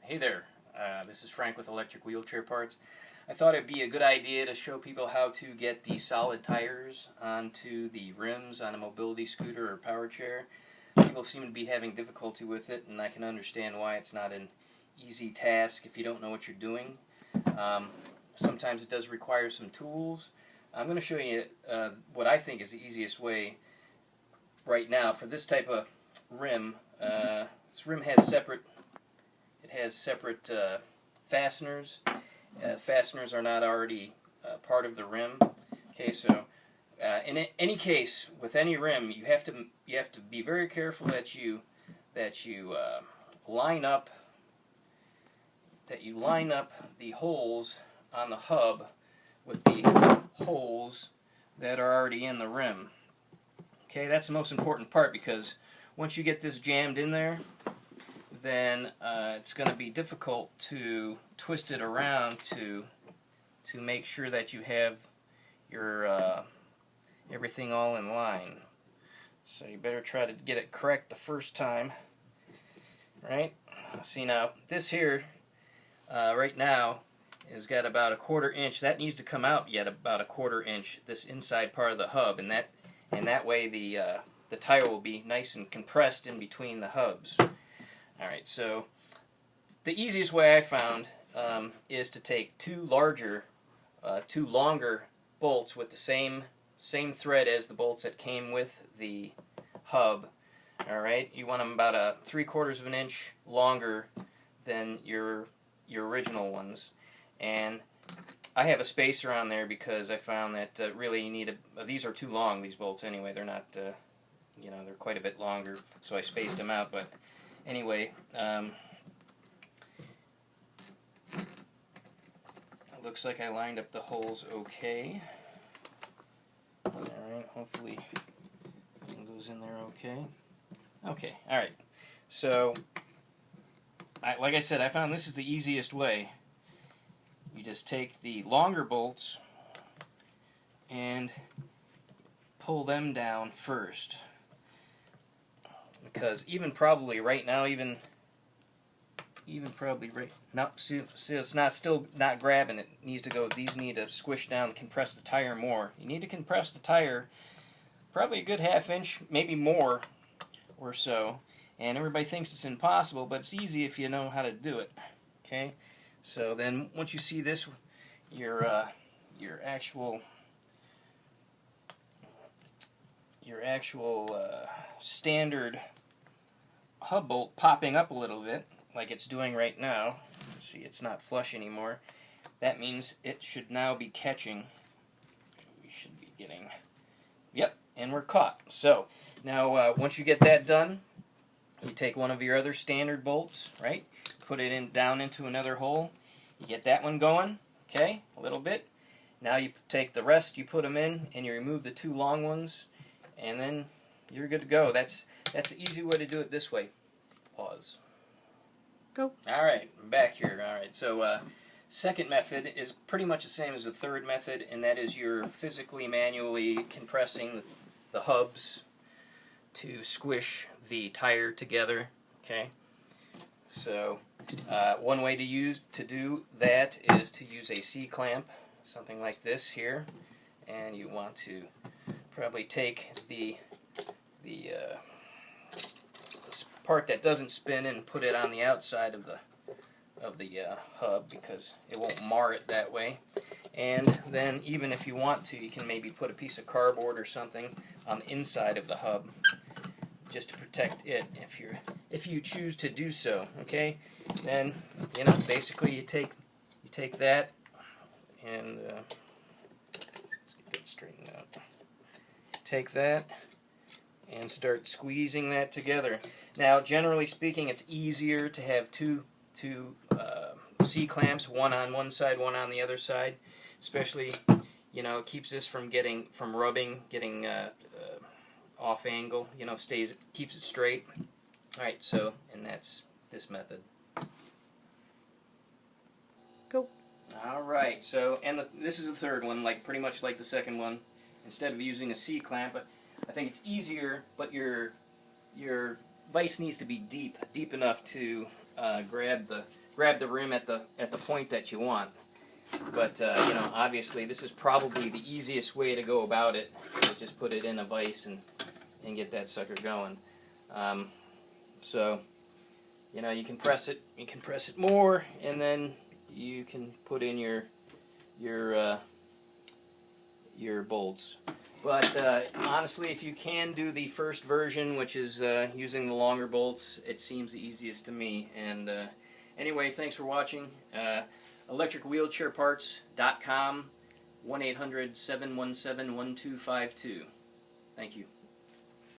Hey there, this is Frank with Electric Wheelchair Parts. I thought it'd be a good idea to show people how to get the solid tires onto the rims on a mobility scooter or power chair. People seem to be having difficulty with it, and I can understand why. It's not an easy task if you don't know what you're doing. Sometimes it does require some tools. I'm going to show you what I think is the easiest way right now for this type of rim. This rim has separate fasteners. Fasteners are not already part of the rim. Okay, so in any case with any rim, you have to be very careful that you line up the holes on the hub with the holes that are already in the rim. Okay, that's the most important part, because once you get this jammed in there, then it's going to be difficult to twist it around to make sure that you have your everything all in line. So you better try to get it correct the first time, right? See, now this here right now has got about a 1/4 inch. That needs to come out yet about a 1/4 inch, this inside part of the hub, and that way the tire will be nice and compressed in between the hubs. Alright, so the easiest way I found is to take two longer bolts with the same thread as the bolts that came with the hub. Alright, you want them about a 3/4 of an inch longer than your original ones. And I have a spacer on there because I found that really you need these are too long, these bolts anyway. They're not, they're quite a bit longer, so I spaced them out. But anyway, it looks like I lined up the holes okay. Alright, hopefully it goes in there okay. Okay, alright. So, like I said, I found this is the easiest way. You just take the longer bolts and pull them down first. Because even probably right now, even probably right now, see it's still not grabbing. It needs to go. These need to squish down, compress the tire more. You need to compress the tire probably a good 1/2 inch, maybe more or so. And everybody thinks it's impossible, but it's easy if you know how to do it. Okay, so then once you see this, your actual standard hub bolt popping up a little bit, like it's doing right now. See, it's not flush anymore. That means it should now be catching. We should be getting, yep, and we're caught. So now once you get that done, you take one of your other standard bolts, right? Put it down into another hole. You get that one going, okay, a little bit. Now you take the rest, you put them in, and you remove the two long ones, and then you're good to go. That's the easy way to do it this way. Pause. Go. Alright, I'm back here. Alright, so second method is pretty much the same as the third method, and that is you're physically, manually compressing the hubs to squish the tire together. Okay, so one way to do that is to use a C-clamp, something like this here, and you want to probably take the part that doesn't spin and put it on the outside of the hub, because it won't mar it that way. And then even if you want to, you can maybe put a piece of cardboard or something on the inside of the hub just to protect it if you choose to do so. Okay, then basically you take that and let's get that straightened out. Take that and start squeezing that together. Now, generally speaking, it's easier to have two C-clamps, one on one side, one on the other side. Especially, it keeps this from rubbing, getting off angle. Keeps it straight. All right, so and that's this method. Go. All right, so this is the third one, pretty much like the second one. Instead of using a C-clamp, I think it's easier, but your vise needs to be deep enough to grab the grab the rim at the point that you want. But you know, obviously, this is probably the easiest way to go about it. Just put it in a vise and get that sucker going. So, you know, you can press it. You can press it more, and then you can put in your bolts. But honestly, if you can do the first version, which is using the longer bolts, it seems the easiest to me. And anyway, thanks for watching. ElectricWheelchairParts.com, 1-800-717-1252. Thank you.